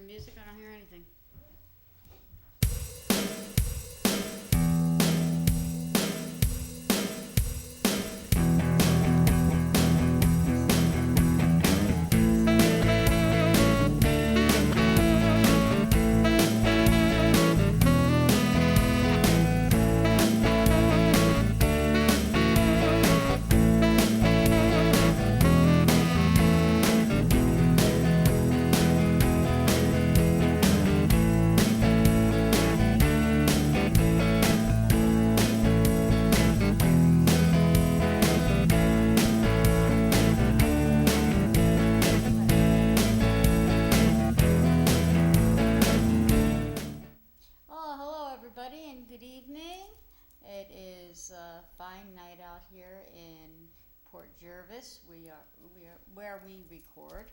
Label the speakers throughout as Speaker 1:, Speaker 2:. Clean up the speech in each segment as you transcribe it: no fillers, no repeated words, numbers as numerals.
Speaker 1: music? I don't hear anything. Oh, hello everybody and good evening. It is a fine night out here in Port Jervis. We are where we record.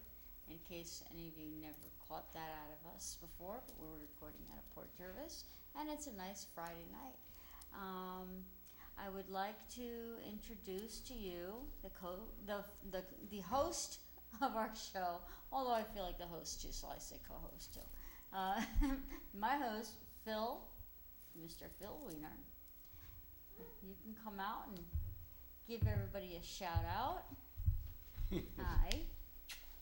Speaker 1: In case any of you never caught that out of us before, but we're recording out of Port Jervis, and it's a nice Friday night. I would like to introduce to you the host of our show. Although I feel like the host too, so I say co-host too. My host, Phil, Mr. Phil Wiener. You can come out and give everybody a shout out. Hi.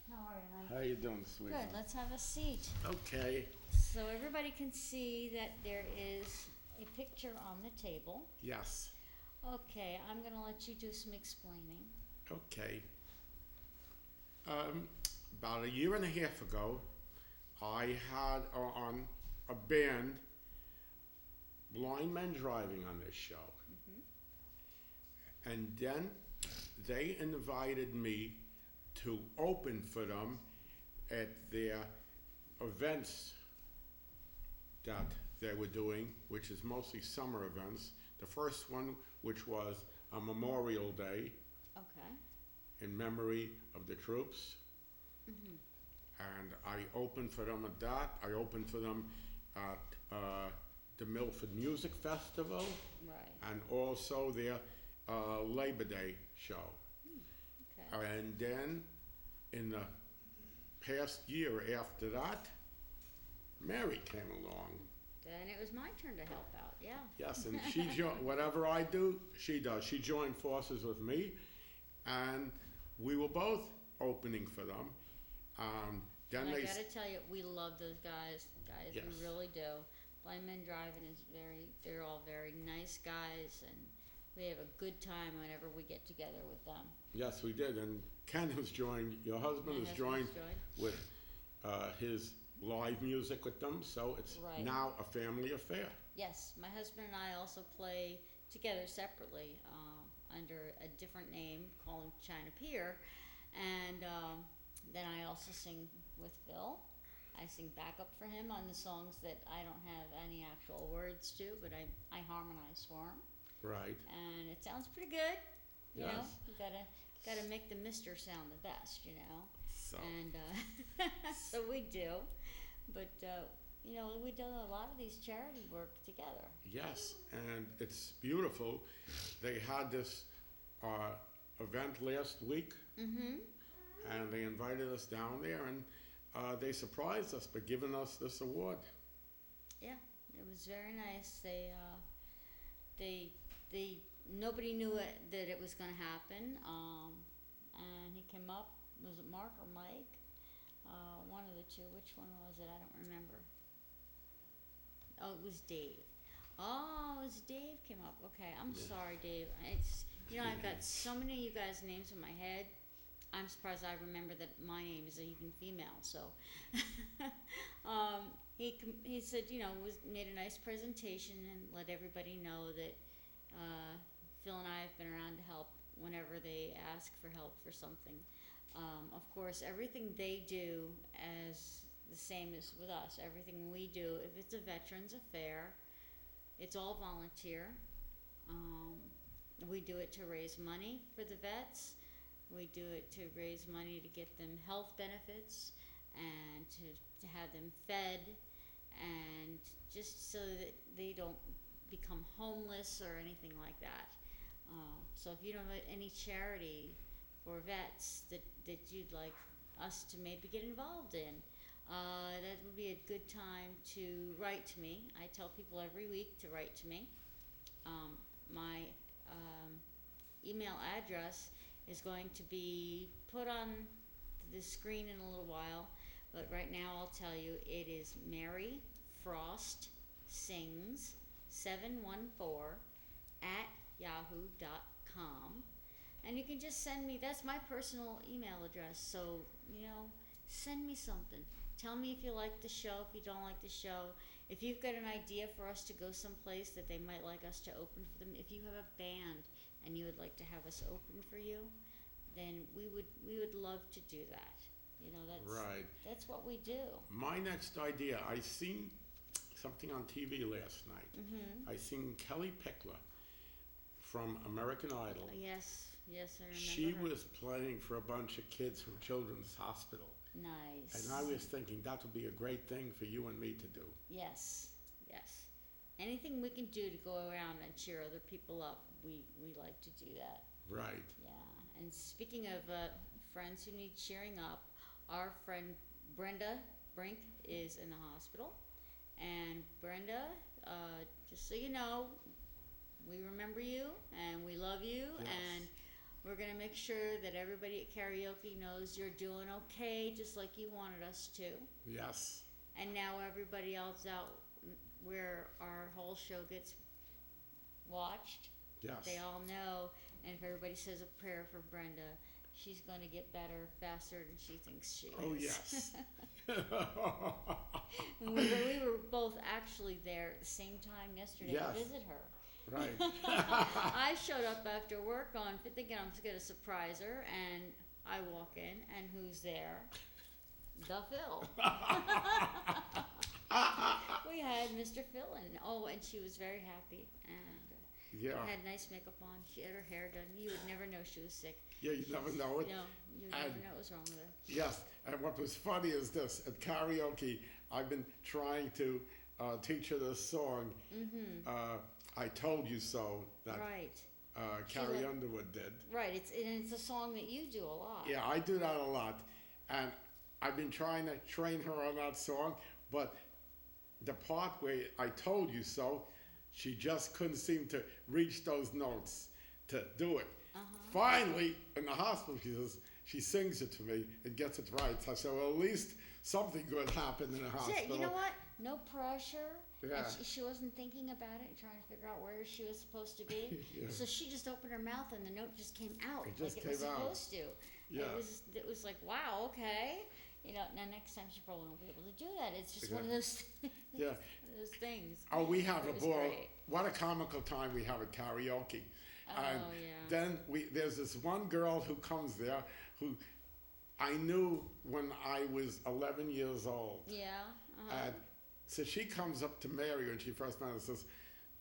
Speaker 1: How are you, hon?
Speaker 2: How you doing, sweetheart?
Speaker 1: Good. Let's have a seat.
Speaker 2: Okay.
Speaker 1: So everybody can see that there is a picture on the table.
Speaker 2: Yes.
Speaker 1: Okay, I'm gonna let you do some explaining.
Speaker 2: Okay. About a year and a half ago, I had on a band, Blind Men Driving, on this show. And then they invited me to open for them at their events that they were doing, which is mostly summer events. The first one, which was a Memorial Day
Speaker 1: Okay.
Speaker 2: in memory of the troops. And I opened for them at that. I opened for them at the Milford Music Festival,
Speaker 1: Right.
Speaker 2: and also their Labor Day show.
Speaker 1: Okay.
Speaker 2: And then in the past year after that, Mary came along.
Speaker 1: Then it was my turn to help out. Yeah.
Speaker 2: Yes, and she whatever I do, she does. She joined forces with me, and we were both opening for them. Then
Speaker 1: And I
Speaker 2: they
Speaker 1: gotta tell you, we love those guys.
Speaker 2: Yes.
Speaker 1: We really do. Blind Men Driving is they're all very nice guys, and we have a good time whenever we get together with them.
Speaker 2: Yes, we did, and Ken has joined. Your husband
Speaker 1: My
Speaker 2: has
Speaker 1: husband's
Speaker 2: joined with his live music with them, so it's
Speaker 1: Right.
Speaker 2: now a family affair.
Speaker 1: Yes, my husband and I also play together separately under a different name called China Pier, and then I also sing with Phil. I sing backup for him on the songs that I don't have any actual words to, but I harmonize for him,
Speaker 2: Right.
Speaker 1: and it sounds pretty good. You know,
Speaker 2: Yes.
Speaker 1: you gotta make the Mister sound the best, you know.
Speaker 2: So
Speaker 1: And so we do, but you know, we do a lot of these charity work together.
Speaker 2: yes, and it's beautiful. They had this event last week, and they invited us down there, and they surprised us by giving us this award.
Speaker 1: Yeah, it was very nice. They nobody knew that it was going to happen. And he came up. Was it Mark or Mike? One of the two. Which one was it? I don't remember. Oh, it was Dave. Oh, it was Dave came up. Okay, I'm
Speaker 2: Yeah.
Speaker 1: sorry, Dave. It's I've got so many of you guys' names in my head. I'm surprised I remember that my name is even female. So he said, made a nice presentation and let everybody know that Phil and I have been around to help whenever they ask for help for something. Of course, everything they do as the same as with us. Everything we do, if it's a veterans affair, it's all volunteer. We do it to raise money for the vets. We do it to raise money to get them health benefits and to have them fed, and just so that they don't become homeless or anything like that. So if you don't have any charity for vets that you'd like us to maybe get involved in, that would be a good time to write to me. I tell people every week to write to me. My email address is going to be put on the screen in a little while, but right now I'll tell you it is Mary Frost Sings 714 at yahoo.com. And you can just send me, that's my personal email address, so, send me something. Tell me if you like the show, if you don't like the show. If you've got an idea for us to go someplace that they might like us to open for them, if you have a band and you would like to have us open for you, then we would love to do that. That's what we do.
Speaker 2: My next idea, I seen something on TV last night. I seen Kelly Pickler from American Idol.
Speaker 1: Yes, I remember
Speaker 2: She
Speaker 1: her.
Speaker 2: was playing for a bunch of kids from Children's Hospital.
Speaker 1: Nice.
Speaker 2: And I was thinking that would be a great thing for you and me to do.
Speaker 1: Yes. Anything we can do to go around and cheer other people up, we like to do that.
Speaker 2: Right.
Speaker 1: Yeah. And speaking of friends who need cheering up, our friend Brenda Brink is in the hospital. And Brenda, just so you know, we remember you and we love you.
Speaker 2: Yes.
Speaker 1: And we're going to make sure that everybody at karaoke knows you're doing okay, just like you wanted us to.
Speaker 2: Yes.
Speaker 1: And now everybody else out where our whole show gets watched,
Speaker 2: Yes.
Speaker 1: they all know. And if everybody says a prayer for Brenda, she's going to get better faster than she thinks she is.
Speaker 2: Oh, yes.
Speaker 1: we were both actually there at the same time yesterday
Speaker 2: Yes.
Speaker 1: to visit her.
Speaker 2: Right.
Speaker 1: I showed up after work thinking I'm going to surprise her, and I walk in, and who's there? The Phil. We had Mr. Phil, and she was very happy, and had nice makeup on. She had her hair done. You would never know she was sick.
Speaker 2: Yeah, you never know it.
Speaker 1: No, you would never know what was wrong with her.
Speaker 2: Yes, and what was funny is this, at karaoke, I've been trying to teach her this song, I Told You So, that
Speaker 1: Right.
Speaker 2: Carrie Underwood did.
Speaker 1: Right, it's a song that you do a lot.
Speaker 2: Yeah, I do that a lot, and I've been trying to train her on that song, but the part where I told you so, she just couldn't seem to reach those notes to do it. Finally, in the hospital, she sings it to me and gets it right. So I said, well, at least something good happened in the hospital.
Speaker 1: You know what? No pressure.
Speaker 2: Yeah.
Speaker 1: And she wasn't thinking about it and trying to figure out where she was supposed to be.
Speaker 2: Yeah.
Speaker 1: So she just opened her mouth and the note just came out
Speaker 2: It just
Speaker 1: like it was
Speaker 2: came out.
Speaker 1: supposed to.
Speaker 2: Yeah.
Speaker 1: It was like, wow, okay. Now next time she probably won't be able to do that. It's just one of those
Speaker 2: Yeah.
Speaker 1: one of those things.
Speaker 2: Oh, we have
Speaker 1: It
Speaker 2: a
Speaker 1: was
Speaker 2: ball.
Speaker 1: great.
Speaker 2: What a comical time we have at karaoke.
Speaker 1: Oh,
Speaker 2: And
Speaker 1: yeah.
Speaker 2: then there's this one girl who comes there who I knew when I was 11 years old.
Speaker 1: Yeah.
Speaker 2: And so she comes up to Mary when she first met and says,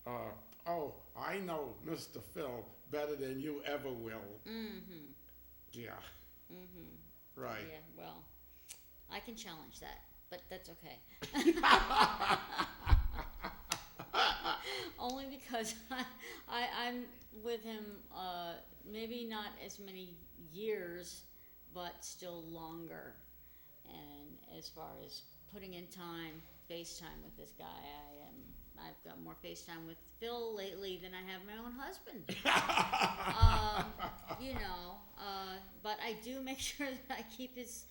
Speaker 2: oh, I know Mr. Phil better than you ever will. Yeah. Right.
Speaker 1: Yeah, well, I can challenge that, but that's okay. Only because I'm with him maybe not as many years, but still longer. And as far as putting in time, FaceTime with this guy, I've got more FaceTime with Phil lately than I have my own husband. But I do make sure that I keep his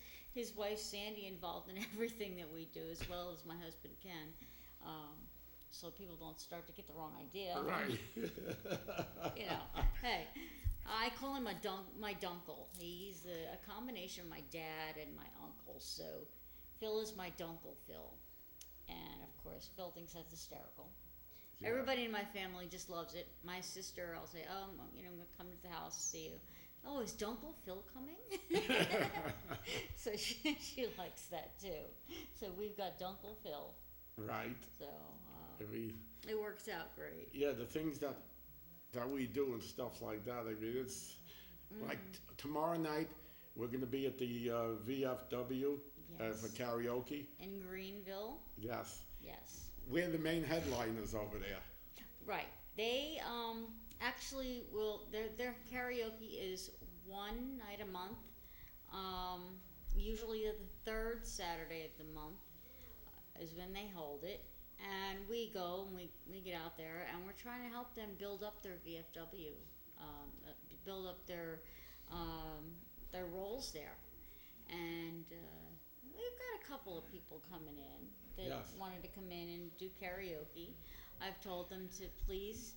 Speaker 1: wife Sandy involved in everything that we do, as well as my husband can, so people don't start to get the wrong idea.
Speaker 2: Right.
Speaker 1: Hey, I call him my dunkle. He's a combination of my dad and my uncle. So Phil is my dunkle, Phil. And of course, Phil thinks that's hysterical. Yeah. Everybody in my family just loves it. My sister, I'll say, I'm going to come to the house to see you. Oh, is Dunkle Phil coming? So she likes that too. So we've got Dunkle Phil.
Speaker 2: Right.
Speaker 1: So
Speaker 2: it
Speaker 1: works out great.
Speaker 2: Yeah, the things that we do and stuff like that. I mean, it's like tomorrow night we're going to be at the VFW for karaoke
Speaker 1: in Greenville.
Speaker 2: Yes.
Speaker 1: Yes.
Speaker 2: We're the main headliners over there.
Speaker 1: Right. They actually will. Their karaoke is one night a month. usually the third Saturday of the month is when they hold it. And we go and we get out there and we're trying to help them build up their VFW, build up their roles there. And we've got a couple of people coming in that
Speaker 2: Yes.
Speaker 1: wanted to come in and do karaoke. I've told them to please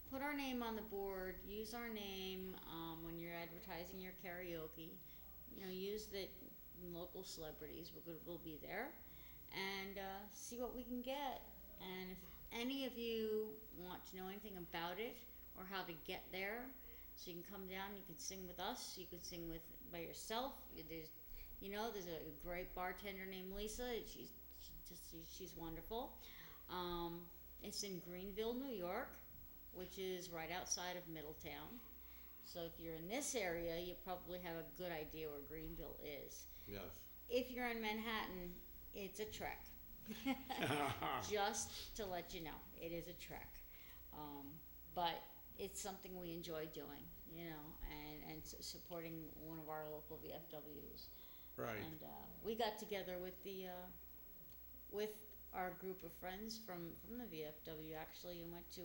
Speaker 1: put our name on the board, use our name when you're advertising your karaoke. You know, use the local celebrities. We'll be there and see what we can get. And if any of you want to know anything about it or how to get there, so you can come down, you can sing with us, you can sing by yourself. There's a great bartender named Lisa. She's wonderful. It's in Greenville, New York, which is right outside of Middletown. So if you're in this area, you probably have a good idea where Greenville is.
Speaker 2: Yes.
Speaker 1: If you're in Manhattan, it's a trek. Just to let you know, it is a trek. But it's something we enjoy doing, and supporting one of our local VFWs.
Speaker 2: Right.
Speaker 1: And we got together with with our group of friends from the VFW actually, and went to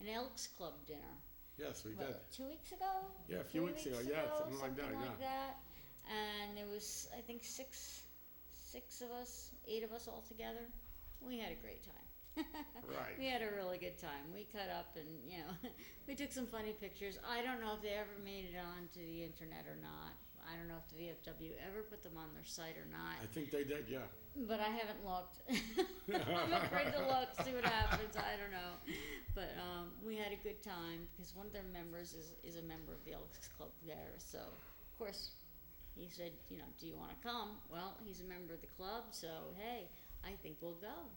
Speaker 1: an Elks Club dinner.
Speaker 2: Yes, we did.
Speaker 1: 2 weeks ago?
Speaker 2: Yeah, a few weeks ago, yeah, something like that.
Speaker 1: And there was, I think, eight of us all together. We had a great time.
Speaker 2: Right.
Speaker 1: We had a really good time. We cut up and, we took some funny pictures. I don't know if they ever made it onto the internet or not. I don't know if the VFW ever put them on their site or not.
Speaker 2: I think they did, yeah.
Speaker 1: But I haven't looked. I'm afraid to look, see what happens. I don't know. But we had a good time because one of their members is a member of the Elks Club there. So, of course, he said, do you want to come? Well, he's a member of the club, so hey, I think we'll go.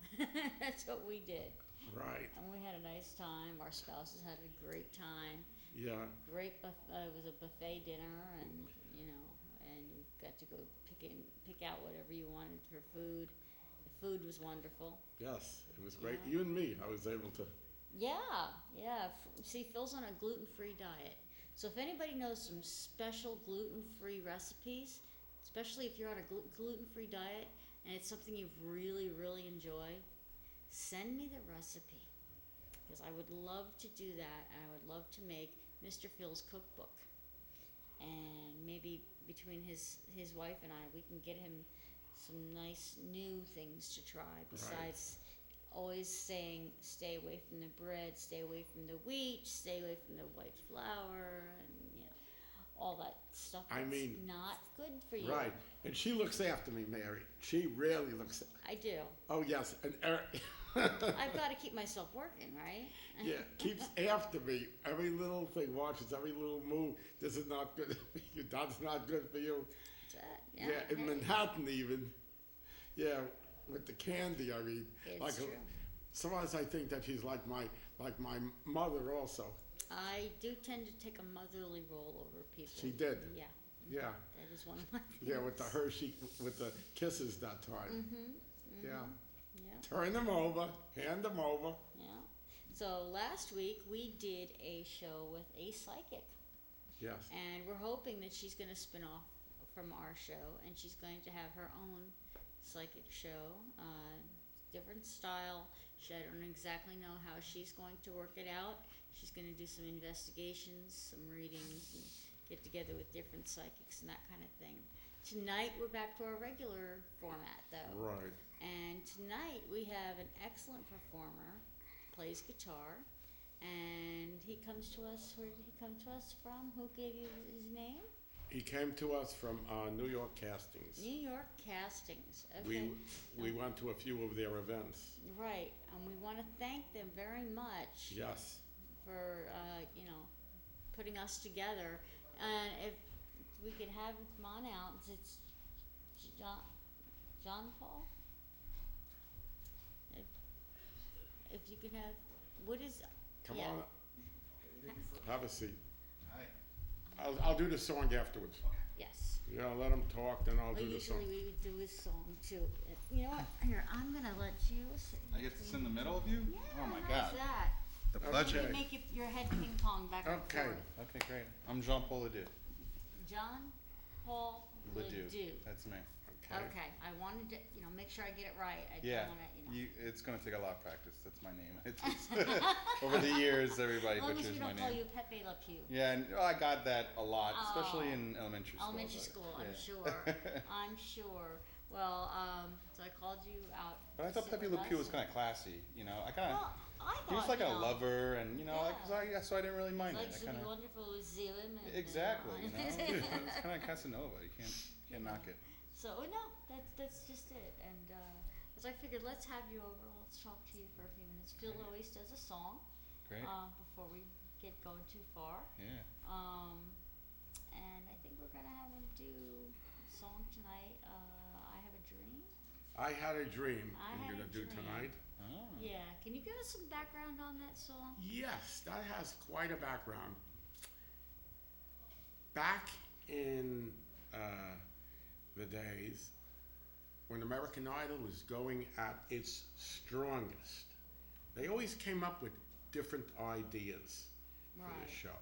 Speaker 1: That's what we did.
Speaker 2: Right.
Speaker 1: And we had a nice time. Our spouses had a great time.
Speaker 2: Yeah.
Speaker 1: Great it was a buffet dinner, and and you got to go pick out whatever you wanted for food. The food was wonderful.
Speaker 2: Yes, it was great.
Speaker 1: Yeah.
Speaker 2: You and me, I was able to.
Speaker 1: Yeah. See, Phil's on a gluten-free diet. So if anybody knows some special gluten-free recipes, especially if you're on a gluten-free diet and it's something you really, really enjoy, send me the recipe, because I would love to do that, and I would love to make Mr. Phil's cookbook. And maybe between his wife and I, we can get him some nice new things to try besides always saying stay away from the bread, stay away from the wheat, stay away from the white flour, and all that stuff that's not good for you.
Speaker 2: Right. And she looks after me, Mary. She really looks after me.
Speaker 1: I do.
Speaker 2: Oh, yes. And
Speaker 1: I've got to keep myself working, right?
Speaker 2: Yeah, keeps after me. Every little thing, watches every little move. This is not good for you. That's not good for you.
Speaker 1: Yeah,
Speaker 2: in Manhattan even. Yeah, with the candy,
Speaker 1: it's true.
Speaker 2: Sometimes I think that she's like my mother also.
Speaker 1: I do tend to take a motherly role over people.
Speaker 2: She did.
Speaker 1: Yeah.
Speaker 2: Yeah.
Speaker 1: That is one of my things.
Speaker 2: Yeah, with the Hershey, with the kisses that time. Yeah.
Speaker 1: Yeah.
Speaker 2: Turn them over, hand them over.
Speaker 1: Yeah. So last week we did a show with a psychic.
Speaker 2: Yes.
Speaker 1: And we're hoping that she's going to spin off from our show, and she's going to have her own psychic show, different style. I don't exactly know how she's going to work it out. She's going to do some investigations, some readings, and get together with different psychics and that kind of thing. Tonight we're back to our regular format, though.
Speaker 2: Right.
Speaker 1: And tonight we have an excellent performer, plays guitar, and he comes to us. Where did he come to us from? Who gave you his name?
Speaker 2: He came to us from New York Castings.
Speaker 1: New York Castings. Okay.
Speaker 2: We went to a few of their events.
Speaker 1: Right, and we want to thank them very much.
Speaker 2: Yes.
Speaker 1: For putting us together. And if we could have him come on out, it's John Paul. If you could have, what is?
Speaker 2: Come
Speaker 1: yeah.
Speaker 2: on. Have a seat. Hi. I'll do the song afterwards.
Speaker 1: Yes.
Speaker 2: Yeah, let them talk, then I'll do the song.
Speaker 1: Usually we would do his song too. You know what? Here, I'm gonna let you sing.
Speaker 3: I get to sit in the middle of you?
Speaker 1: Yeah,
Speaker 3: Oh my
Speaker 1: how's
Speaker 3: God.
Speaker 1: that?
Speaker 3: The
Speaker 2: Okay.
Speaker 3: pleasure.
Speaker 1: You make your head ping pong back and
Speaker 2: Okay.
Speaker 1: forth.
Speaker 3: Okay, great. I'm Jean Paul Ledoux.
Speaker 1: John Paul
Speaker 3: Ledoux. That's me.
Speaker 1: Okay, I wanted to, make sure I get it right. I
Speaker 3: Yeah,
Speaker 1: don't wanna,
Speaker 3: it's gonna take a lot of practice. That's my name. It's over the years, everybody
Speaker 1: As long as
Speaker 3: butchers
Speaker 1: we
Speaker 3: my
Speaker 1: don't call
Speaker 3: name.
Speaker 1: you Pepe Le Pew.
Speaker 3: Yeah, and I got that a lot, especially
Speaker 1: Oh.
Speaker 3: in elementary school.
Speaker 1: Elementary
Speaker 3: but,
Speaker 1: school,
Speaker 3: yeah.
Speaker 1: I'm sure. I'm sure. Well, so I called you out.
Speaker 3: But I
Speaker 1: to
Speaker 3: thought
Speaker 1: see
Speaker 3: Pepe
Speaker 1: what
Speaker 3: Le Pew was
Speaker 1: lesson-
Speaker 3: kind of classy. I kind of.
Speaker 1: Well, I thought
Speaker 3: He was like
Speaker 1: you
Speaker 3: a
Speaker 1: know,
Speaker 3: lover, and
Speaker 1: Yeah.
Speaker 3: so I didn't really mind
Speaker 1: Like
Speaker 3: it. I
Speaker 1: some
Speaker 3: kinda,
Speaker 1: wonderful Zealand.
Speaker 3: exactly, it's kind of Casanova. You can't knock it.
Speaker 1: So no, that's just it. And as I figured, let's have you over. Let's talk to you for a few minutes. Phil
Speaker 3: Great.
Speaker 1: always does a song
Speaker 3: Great.
Speaker 1: before we get going too far.
Speaker 3: Yeah.
Speaker 1: And I think we're gonna have him do a song tonight. I Have a Dream.
Speaker 2: I Had a Dream
Speaker 1: I
Speaker 2: I'm
Speaker 1: Had
Speaker 2: gonna
Speaker 1: a
Speaker 2: do
Speaker 1: Dream.
Speaker 2: tonight.
Speaker 3: Oh.
Speaker 1: Yeah, can you give us some background on that song?
Speaker 2: Yes, that has quite a background. Back in the days when American Idol was going at its strongest, they always came up with different ideas for
Speaker 1: Right.
Speaker 2: the show.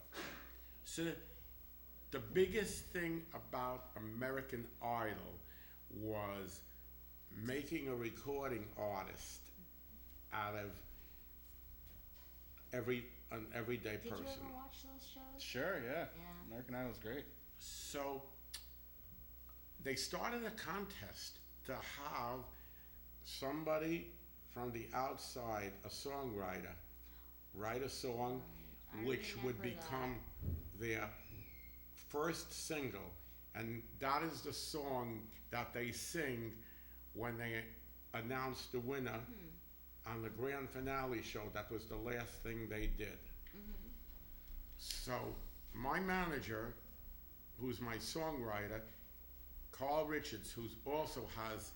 Speaker 2: So the biggest thing about American Idol was making a recording artist out of an everyday
Speaker 1: Did
Speaker 2: person.
Speaker 1: you ever watch those shows?
Speaker 3: Sure. Yeah.
Speaker 1: Yeah.
Speaker 3: American Idol's great.
Speaker 2: So they started a contest to have somebody from the outside, a songwriter, write a song
Speaker 1: I
Speaker 2: which would
Speaker 1: remember that.
Speaker 2: become their first single. And that is the song that they sing when they announce the winner on the grand finale show. That was the last thing they did. So my manager, who's my songwriter, Carl Richards, who also has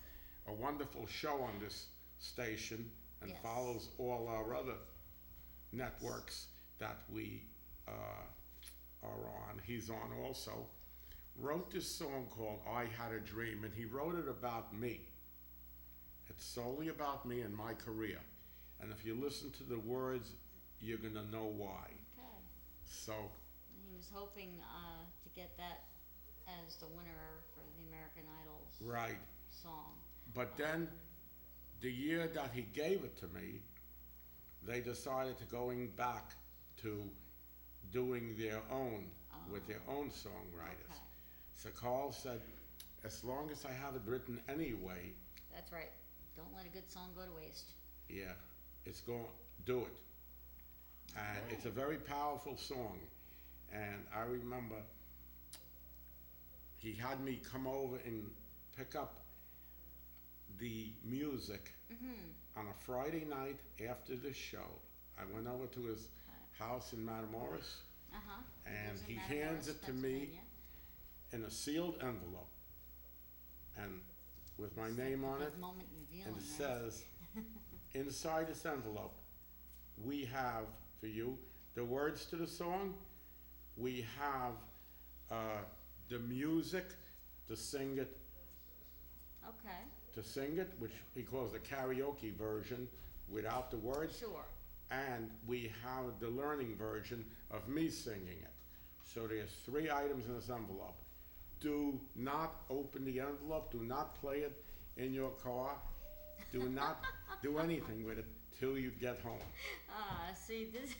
Speaker 2: a wonderful show on this station and
Speaker 1: Yes.
Speaker 2: follows all our other networks that we are on, he's on also, wrote this song called I Had a Dream, and he wrote it about me. It's solely about me and my career. And if you listen to the words, you're gonna know why.
Speaker 1: Okay.
Speaker 2: So,
Speaker 1: He was hoping to get that as the winner for the American Idol's
Speaker 2: right.
Speaker 1: song.
Speaker 2: But then, the year that he gave it to me, they decided to going back to doing their own, with their own songwriters.
Speaker 1: Okay.
Speaker 2: So Carl said, as long as I have it written anyway,
Speaker 1: That's right. Don't let a good song go to waste.
Speaker 2: yeah, it's going, do it. And it's a very powerful song. And I remember he had me come over and pick up the music on a Friday night after the show. I went over to his house in Matamoros, and
Speaker 1: lives in
Speaker 2: he
Speaker 1: Matamoros,
Speaker 2: hands it to me
Speaker 1: Pennsylvania.
Speaker 2: in a sealed envelope, and with my name on it,
Speaker 1: Good moment revealing,
Speaker 2: and it
Speaker 1: right?
Speaker 2: says, inside this envelope, we have for you the words to the song, we have the music to sing it,
Speaker 1: Okay,
Speaker 2: which he calls the karaoke version without the words,
Speaker 1: sure.
Speaker 2: and we have the learning version of me singing it. So there's 3 items in this envelope. Do not open the envelope, do not play it in your car, do not do anything with it till you get home.
Speaker 1: See this.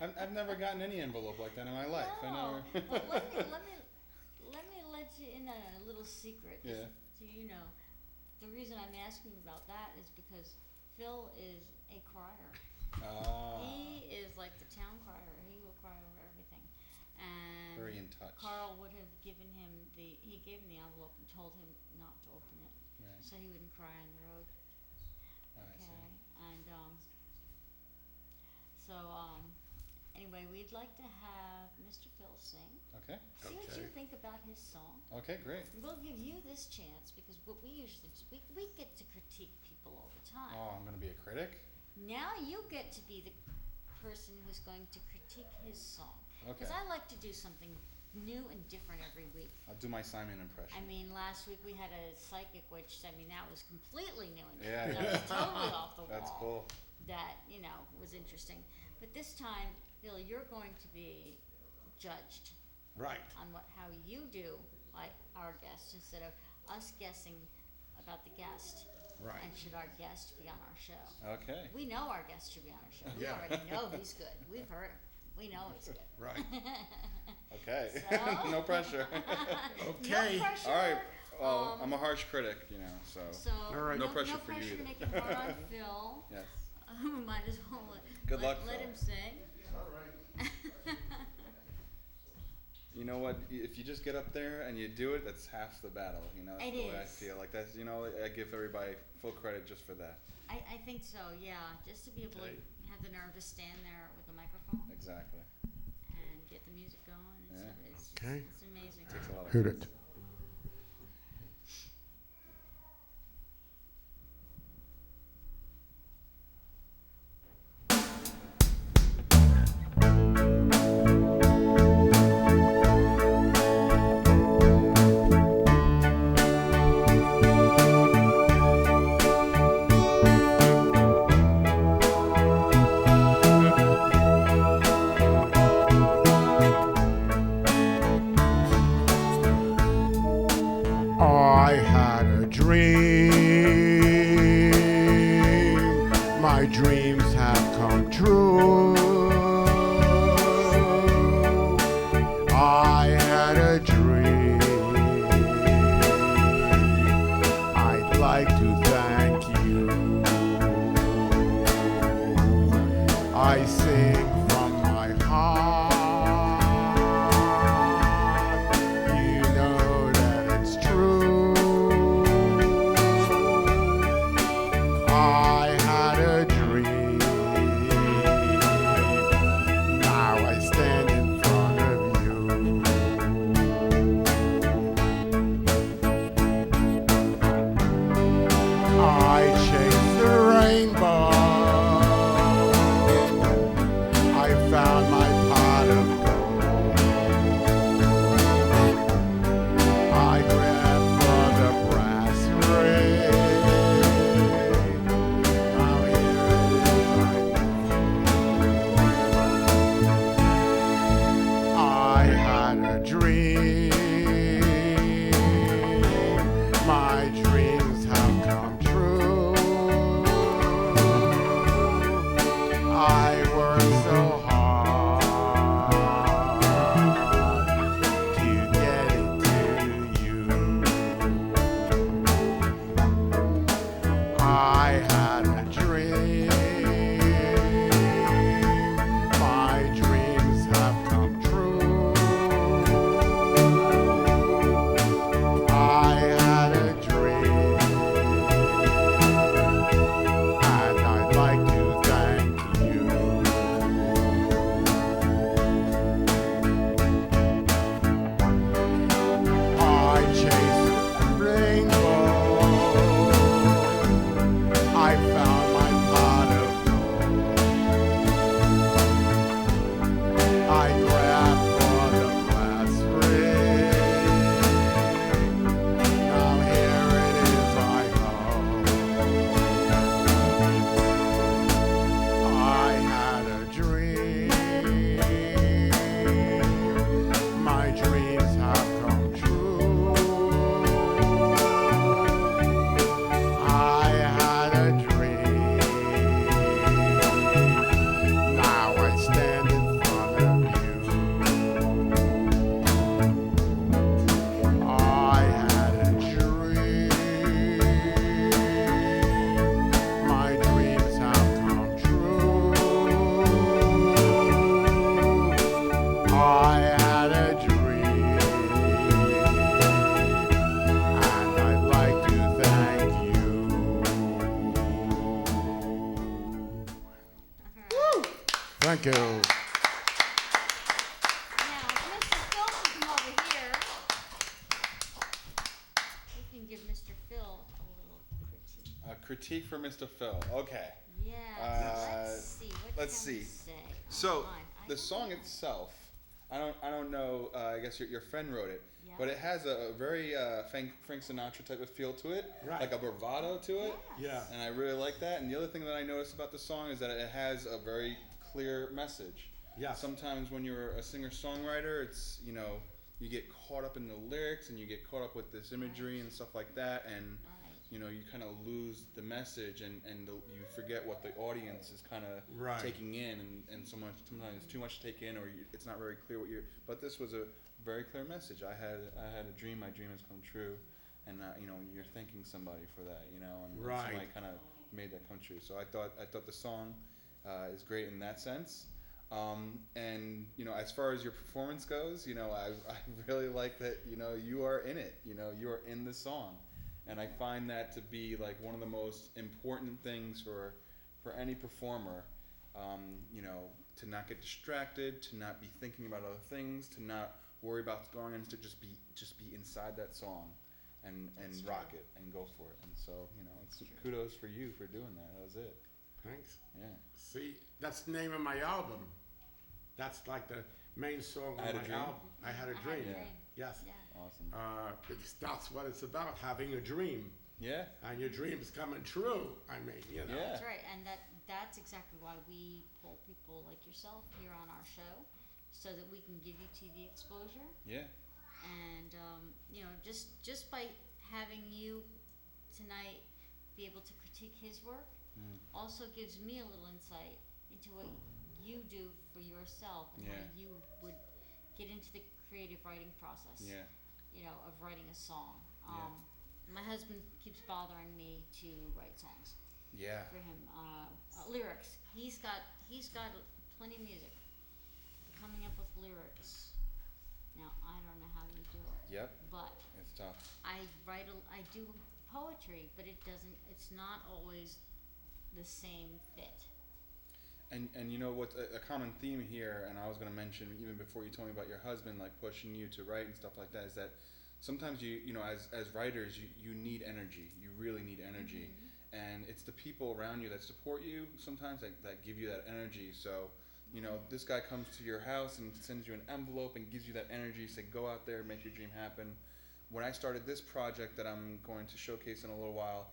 Speaker 3: I've never gotten any envelope like that in my life. I
Speaker 1: No.
Speaker 3: never.
Speaker 1: Well, let me let you in on a little secret. just
Speaker 3: Yeah.
Speaker 1: So you know, the reason I'm asking about that is because Phil is a crier.
Speaker 3: Ah,
Speaker 1: He is like the town crier. He will cry over everything. And
Speaker 3: very in touch.
Speaker 1: Carl would have given him he gave him the envelope and told him not to open it,
Speaker 3: Right.
Speaker 1: so he wouldn't cry on the road.
Speaker 3: I see.
Speaker 1: Okay, and anyway, we'd like to have Mr. Phil sing.
Speaker 3: Okay.
Speaker 1: See what you
Speaker 2: Okay.
Speaker 1: think about his song.
Speaker 3: Okay, great.
Speaker 1: We'll give you this chance because what we usually do, we get to critique people all the time.
Speaker 3: Oh, I'm gonna be a critic.
Speaker 1: Now you get to be the person who's going to critique his song.
Speaker 3: Okay.
Speaker 1: Because I like to do something new and different every week.
Speaker 3: I'll do my Simon impression.
Speaker 1: I mean, last week we had a psychic, which, I mean, that was completely new and
Speaker 3: Yeah,
Speaker 1: different. That was totally off the wall.
Speaker 3: That's cool.
Speaker 1: That, was interesting. But this time, Phil, you're going to be judged
Speaker 2: Right.
Speaker 1: on how you do like our guest instead of us guessing about the guest.
Speaker 2: Right.
Speaker 1: And should our guest be on our show?
Speaker 3: Okay.
Speaker 1: We know our guest should be on our show. We
Speaker 2: Yeah.
Speaker 1: already know he's good. We've heard him. We know he's good.
Speaker 2: Right.
Speaker 3: Okay.
Speaker 1: So?
Speaker 3: No pressure.
Speaker 2: Okay.
Speaker 1: No pressure.
Speaker 3: All right. Well, I'm a harsh critic, so.
Speaker 1: So
Speaker 2: All right.
Speaker 3: No pressure for you
Speaker 1: to
Speaker 3: either.
Speaker 1: make it hard on Phil.
Speaker 3: Yes.
Speaker 1: We might as well
Speaker 3: Good luck,
Speaker 1: let
Speaker 3: Phil.
Speaker 1: him sing.
Speaker 3: You know what? If you just get up there and you do it, that's half the battle. That's
Speaker 1: It
Speaker 3: the way I
Speaker 1: is.
Speaker 3: feel. Like that's, I give everybody full credit just for that.
Speaker 1: I think so, yeah. Just to be able
Speaker 2: Okay.
Speaker 1: to have the nerve to stand there with a microphone
Speaker 3: Exactly.
Speaker 1: and get the music going and
Speaker 3: Yeah.
Speaker 1: stuff. It's,
Speaker 2: Okay.
Speaker 1: it's amazing.
Speaker 3: Takes a lot of
Speaker 2: Hit
Speaker 3: guts.
Speaker 2: it. I had a dream. My dreams have come true. I had a dream. I'd like to thank you. I sing from my heart. You know that it's true. I had a dream. Now I stand in front of you. I chased the rainbow. I found my pot of gold. I grabbed for the brass ring. Now here it is, I had a dream. My dreams have come true. I worked so hard to get it to you. I had a dream. My dreams have come true. I had a dream. And I'd like to thank you. I chased the rainbow. I found my pot of gold. I grabbed for the brass ring. Now here it is, I hold. I had a dream. My dreams have come true. I had a dream. Now I stand in front of you. I had a dream. My dreams have come true. I had a dream. And I'd like to thank you. Thank you.
Speaker 1: Now, if Mr. Phil can come over here, we can give Mr. Phil a little critique.
Speaker 3: A critique for Mr. Phil. Okay.
Speaker 1: Yes, let's see. What
Speaker 3: let's
Speaker 1: can we
Speaker 3: see.
Speaker 1: say?
Speaker 3: So
Speaker 1: Hold on. I
Speaker 3: the
Speaker 1: don't
Speaker 3: song
Speaker 1: know.
Speaker 3: itself, I don't know. I guess your friend wrote it,
Speaker 1: Yeah.
Speaker 3: but it has a very Frank Sinatra type of feel to it,
Speaker 2: Right.
Speaker 3: like a bravado to it,
Speaker 2: Yeah.
Speaker 3: and I really like that. And the other thing that I noticed about the song is that it has a very clear message.
Speaker 2: Yeah.
Speaker 3: Sometimes when you're a singer-songwriter, it's you get caught up in the lyrics and you get caught up with this imagery and stuff like that, and
Speaker 1: Right.
Speaker 3: you know, you kind of lose the message, and you forget what the audience is kind of
Speaker 2: Right.
Speaker 3: taking in, and so much, sometimes it's too much to take in, or it's not very clear what you're. But this was a very clear message. I had a dream. My dream has come true, and you know, you're thanking somebody for that. You know, and
Speaker 2: Right.
Speaker 3: somebody kind of made that come true. So I thought the song is great in that sense. And you know, as far as your performance goes, you know, I really like that. You know, you are in it. You know, you are in the song. And I find that to be like one of the most important things for any performer, you know, to not get distracted, to not be thinking about other things, to not worry about what's going on, to just be inside that song, and
Speaker 1: That's
Speaker 3: rock
Speaker 1: true.
Speaker 3: it and go for it. And so, you know, it's
Speaker 1: That's true.
Speaker 3: kudos for you for doing that. That was it.
Speaker 2: Thanks.
Speaker 3: Yeah.
Speaker 2: See, that's the name of my album. That's like the main song
Speaker 3: I Had
Speaker 2: of
Speaker 3: a
Speaker 2: my
Speaker 3: Dream?
Speaker 2: album. I had a dream.
Speaker 3: Yeah.
Speaker 2: Yes.
Speaker 1: Yeah.
Speaker 3: Awesome.
Speaker 2: That's what it's about, having a dream.
Speaker 3: Yeah.
Speaker 2: And your dream's coming true. I mean, you know.
Speaker 3: Yeah.
Speaker 1: That's right, and that's exactly why we pull people like yourself here on our show, so that we can give you TV exposure.
Speaker 3: Yeah.
Speaker 1: And you know, just by having you tonight be able to critique his work, also gives me a little insight into what you do for yourself and how
Speaker 3: Yeah.
Speaker 1: you would get into the creative writing process.
Speaker 3: Yeah.
Speaker 1: You know, of writing a song.
Speaker 3: Yeah.
Speaker 1: My husband keeps bothering me to write songs
Speaker 3: Yeah.
Speaker 1: for him. Lyrics. He's got plenty of music. Coming up with lyrics. Now I don't know how you do it,
Speaker 3: Yep.
Speaker 1: but
Speaker 3: It's tough.
Speaker 1: I do poetry, but it's not always the same fit.
Speaker 3: And you know what's a common theme here, and I was going to mention even before you told me about your husband, like pushing you to write and stuff like that, is that sometimes you know, as writers, you need energy. You really need energy. And it's the people around you that support you sometimes that give you that energy. So, you know, this guy comes to your house and sends you an envelope and gives you that energy, say, go out there, make your dream happen. When I started this project that I'm going to showcase in a little while,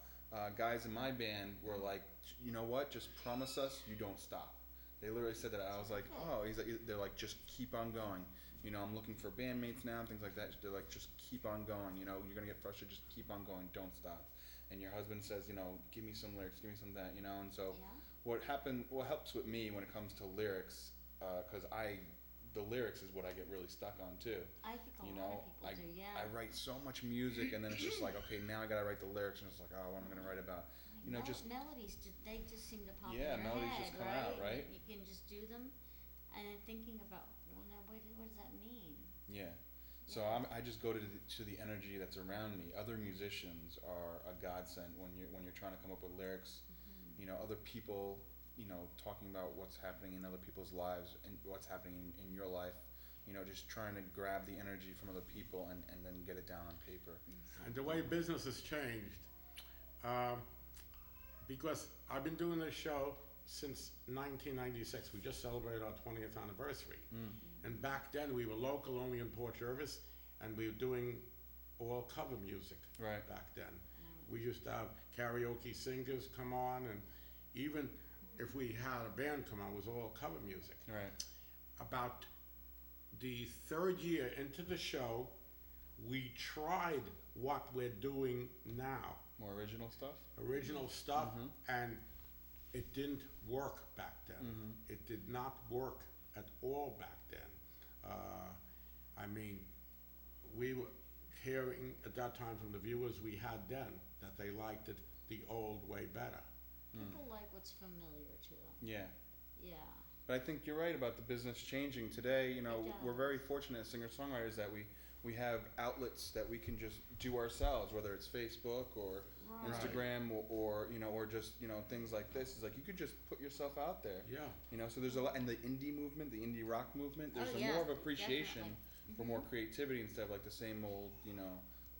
Speaker 3: guys in my band were like, you know what, just promise us you don't stop. They literally said that. I was like, oh, they're like, just keep on going. You know, I'm looking for bandmates now and things like that. They're like, just keep on going. You know, you're going to get frustrated, just keep on going, don't stop. And your husband says, you know, give me some lyrics, give me some that, you know. And so
Speaker 1: Yeah.
Speaker 3: what helps with me when it comes to lyrics, because the lyrics is what I get really stuck on too.
Speaker 1: I think a
Speaker 3: You
Speaker 1: lot
Speaker 3: know,
Speaker 1: of people do. Yeah.
Speaker 3: I write so much music, and then it's just like, okay, now I gotta write the lyrics, and it's like, oh, what am I gonna write about? You know, just
Speaker 1: melodies. They just seem to pop in
Speaker 3: Yeah,
Speaker 1: your
Speaker 3: melodies
Speaker 1: head,
Speaker 3: just come
Speaker 1: right?
Speaker 3: out, right?
Speaker 1: You can just do them, and then thinking about, well, now what does that mean?
Speaker 3: yeah. So
Speaker 1: Yeah.
Speaker 3: I just go to the energy that's around me. Other musicians are a godsend when you're trying to come up with lyrics. You know, other people, you know, talking about what's happening in other people's lives and what's happening in your life. You know, just trying to grab the energy from other people and then get it down on paper.
Speaker 2: And the way business has changed, because I've been doing this show since 1996. We just celebrated our 20th anniversary. And back then we were local only in Port Jervis, and we were doing all cover music.
Speaker 3: Right.
Speaker 2: Back then. We used to have karaoke singers come on, and even if we had a band come on, it was all cover music.
Speaker 3: Right.
Speaker 2: About the third year into the show, we tried what we're doing now,
Speaker 3: More original stuff.
Speaker 2: original stuff, and it didn't work back then. It did not work at all back then. I mean, we were hearing at that time from the viewers we had then that they liked it the old way better.
Speaker 1: People like what's familiar to them.
Speaker 3: Yeah.
Speaker 1: Yeah.
Speaker 3: But I think you're right about the business changing today. You know,
Speaker 1: It
Speaker 3: we're
Speaker 1: does.
Speaker 3: very fortunate as singer-songwriters that we have outlets that we can just do ourselves, whether it's Facebook or
Speaker 1: Right.
Speaker 3: Instagram or you know, or just, you know, things like this. It's like you could just put yourself out there.
Speaker 2: Yeah.
Speaker 3: You know, so there's a lot, and the indie movement, the indie rock movement, there's
Speaker 1: Oh,
Speaker 3: a
Speaker 1: yeah,
Speaker 3: more of appreciation
Speaker 1: definitely.
Speaker 3: for more creativity instead of like the same old, you know,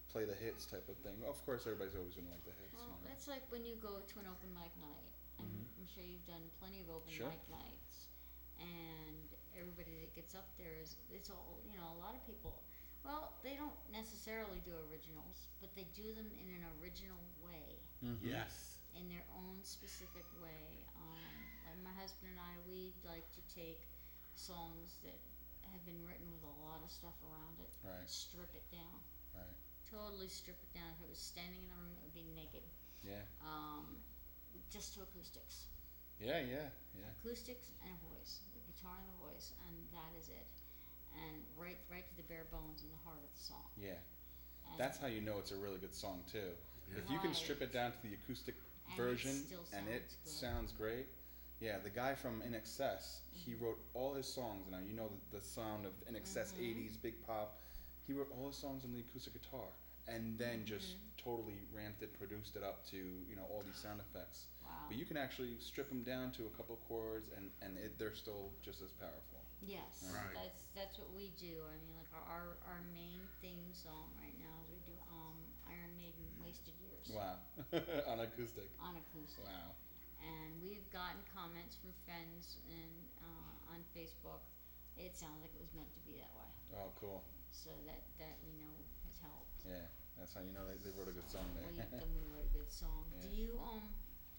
Speaker 3: play the hits type of thing. Of course, everybody's always gonna like the hits.
Speaker 1: Well,
Speaker 3: you know.
Speaker 1: it's like when you go to an open mic night, and I'm sure you've done plenty of open
Speaker 3: Sure.
Speaker 1: mic nights, and everybody that gets up there it's all, you know, a lot of people, well, they don't necessarily do originals, but they do them in an original way,
Speaker 2: Yes.
Speaker 1: in their own specific way. Like my husband and I, we like to take songs that have been written with a lot of stuff around it.
Speaker 3: Right.
Speaker 1: Strip it down.
Speaker 3: Right.
Speaker 1: Totally strip it down. If it was standing in the room, it would be naked.
Speaker 3: Yeah.
Speaker 1: Just to acoustics.
Speaker 3: Yeah.
Speaker 1: Acoustics and a voice. The guitar and the voice, and that is it. And right to the bare bones and the heart of the song.
Speaker 3: Yeah.
Speaker 1: And
Speaker 3: That's how you know it's a really good song too. If you can strip it down to the acoustic
Speaker 1: and
Speaker 3: version
Speaker 1: it still
Speaker 3: and it
Speaker 1: sounds good.
Speaker 3: sounds great. Yeah, the guy from In Excess, he wrote all his songs. Now you know the sound of In Excess 80s, Big Pop. He wrote all his songs on the acoustic guitar and then just totally ramped it, produced it up to, you know, all these sound effects.
Speaker 1: Wow.
Speaker 3: But you can actually strip them down to a couple chords and they're still just as powerful.
Speaker 1: Yes,
Speaker 2: Right.
Speaker 1: that's what we do. I mean, like our main theme song right now is we do Iron Maiden Wasted Years
Speaker 3: Wow. On acoustic.
Speaker 1: on acoustic.
Speaker 3: Wow.
Speaker 1: And we've gotten comments from friends and on Facebook. It sounds like it was meant to be that way.
Speaker 3: Oh, cool.
Speaker 1: So that we know has helped.
Speaker 3: Yeah, that's how you know they wrote a good song there.
Speaker 1: Then we wrote a good song.
Speaker 3: Yeah.
Speaker 1: Do you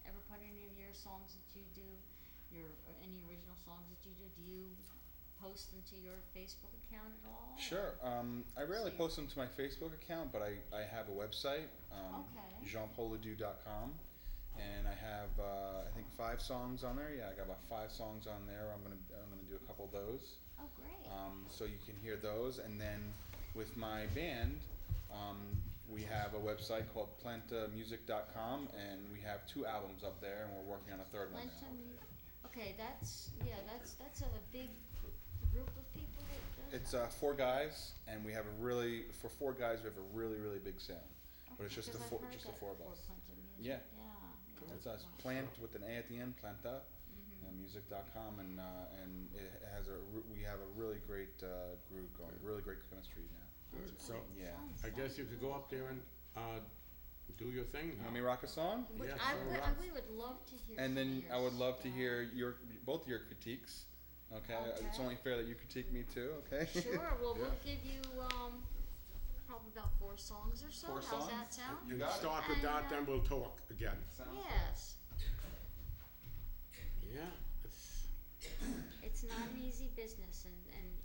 Speaker 1: ever put any of your songs that you do, any original songs that you do you post them to your Facebook account at all?
Speaker 3: Sure. I rarely post them to my Facebook account, but I have a website,
Speaker 1: Okay.
Speaker 3: jeanpaulledoux.com, and I have I think 5 songs on there. Yeah, I got about 5 songs on there. I'm gonna do a couple of those.
Speaker 1: Oh, great.
Speaker 3: So you can hear those, and then with my band, we have a website called plantamusic.com, and we have 2 albums up there, and we're working on a 3rd one now.
Speaker 1: Okay, that's a big group of people that does
Speaker 3: It's 4 guys, and we have for 4 guys we have a really big sound. But it's just the
Speaker 1: because
Speaker 3: four,
Speaker 1: I've heard
Speaker 3: just the
Speaker 1: that
Speaker 3: 4 of
Speaker 1: before,
Speaker 3: us.
Speaker 1: Planta Music.
Speaker 3: Yeah.
Speaker 1: Yeah.
Speaker 3: It's us.
Speaker 1: Wow.
Speaker 3: Plant with an A at the end, planta, music.com, and it has we have a really great group going, really great chemistry now.
Speaker 2: Good. So
Speaker 3: Yeah.
Speaker 2: I guess you could go up there and do your thing.
Speaker 3: You want me to rock a song?
Speaker 1: Which
Speaker 2: Yeah,
Speaker 1: we would love to hear.
Speaker 3: And
Speaker 1: some
Speaker 3: then
Speaker 1: of
Speaker 3: I would love to
Speaker 1: stuff.
Speaker 3: hear both your critiques. Okay? It's
Speaker 1: Okay.
Speaker 3: only fair that you critique me too. Okay?
Speaker 1: Sure. Well,
Speaker 2: Yeah.
Speaker 1: we'll give you probably about 4 songs or so.
Speaker 3: 4
Speaker 1: How's
Speaker 3: songs?
Speaker 1: that sound?
Speaker 3: You got it.
Speaker 2: Start with that,
Speaker 1: And,
Speaker 2: then we'll talk again.
Speaker 3: Sounds
Speaker 1: Yes.
Speaker 2: Yeah.
Speaker 1: It's not an easy business, and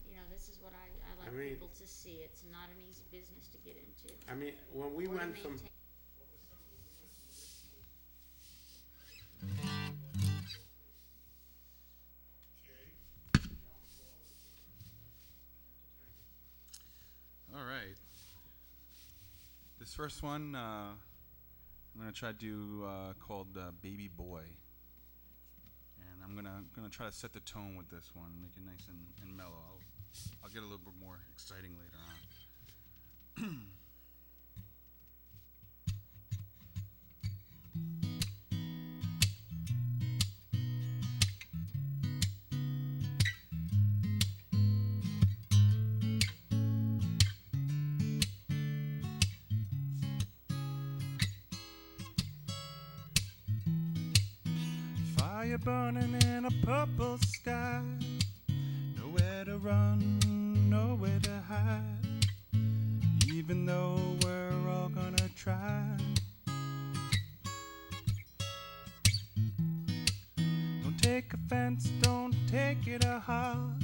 Speaker 1: you know this is what I like
Speaker 2: I mean-
Speaker 1: people to see. It's not an easy business to get into.
Speaker 2: I mean, when we
Speaker 1: Or to
Speaker 2: went from
Speaker 1: maintain.
Speaker 3: All right. This first one, I'm gonna try to do called "Baby Boy," and I'm gonna try to set the tone with this one, make it nice and mellow. I'll get a little bit more exciting later on. Fire burning in a purple sky. Nowhere to run, nowhere to hide. Even though we're all gonna try. Don't take offense, don't take it to heart.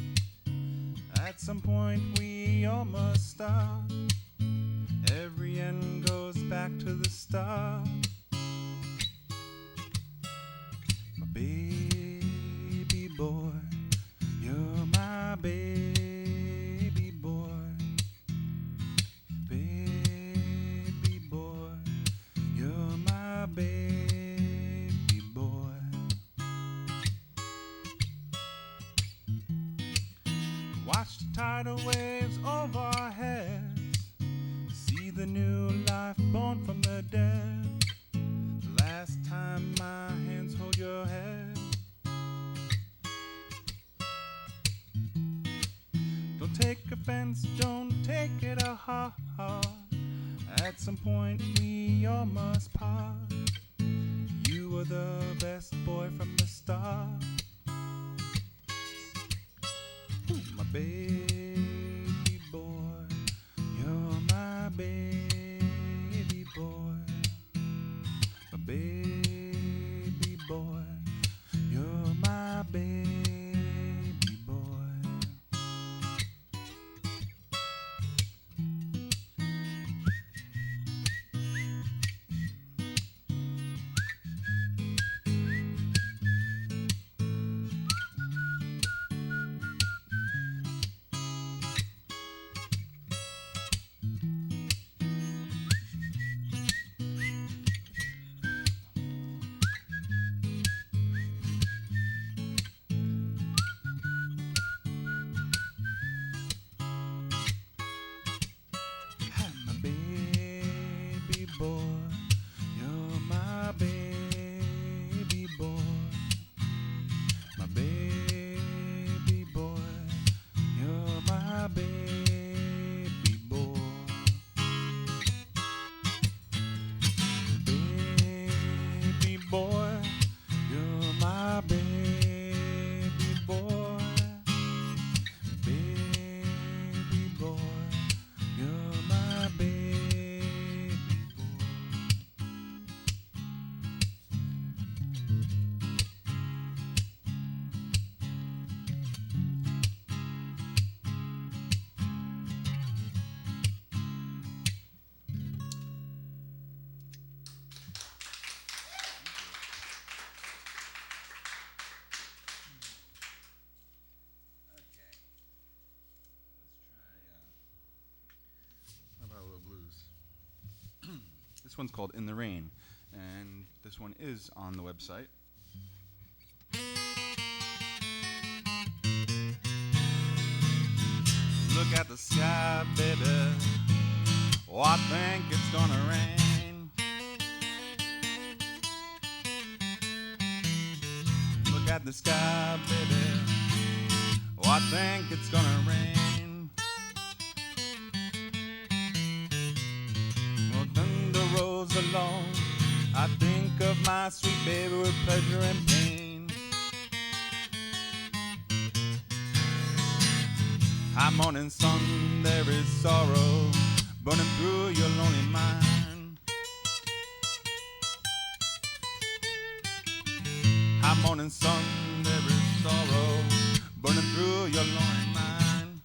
Speaker 3: At some point we all must stop. Every end goes back to the start. Baby boy, you're my baby boy. Baby boy, you're my baby boy. Watch the tidal waves over our heads. See the new life born from the dead. The last time my hands hold your head. Don't take offense, don't take it to heart. At some point we all must part. You were the best boy from the start. My baby boy, you're my baby boy. My baby boy, you're my baby boy. next one's called In the Rain, and this one is on the website. Look at the sky, baby. Oh, I think it's gonna rain. Look at the sky, baby. Oh, I think it's gonna rain. Well, thunder rolls along. I think of my sweet baby with pleasure and pain. High morning sun, there is sorrow burning through your lonely mind. High morning sun, there is sorrow burning through your lonely mind.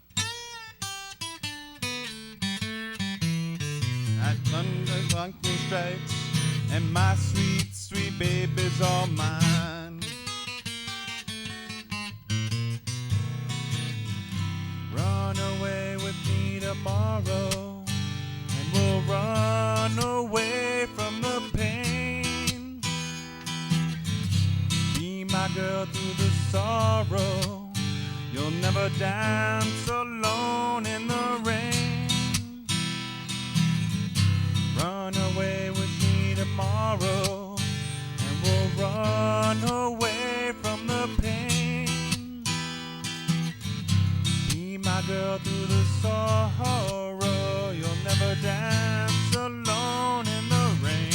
Speaker 3: At thunder, lightning strikes, and my sweet, sweet baby's all mine. Run away with me tomorrow, and we'll run away from the pain. Be my girl through the sorrow. You'll never dance alone in the rain. Run away with me tomorrow, and we'll run away from the pain. Be my girl through the sorrow. You'll never dance alone in the rain.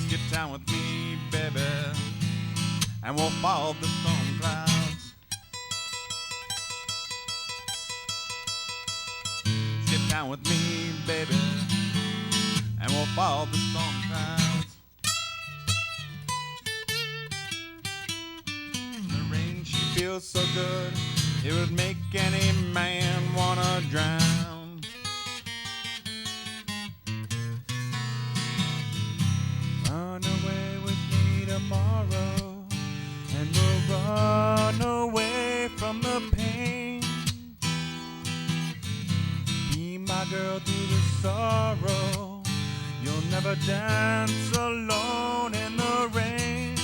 Speaker 3: Skip down with me, baby, and we'll follow the storm clouds. Skip down with me, baby, and we'll follow the storm clouds. The rain, she feels so good, it would make any man wanna drown. Run away with me tomorrow, and we'll run away from the pain. Be my girl through the sorrow. You'll never dance alone in the rain.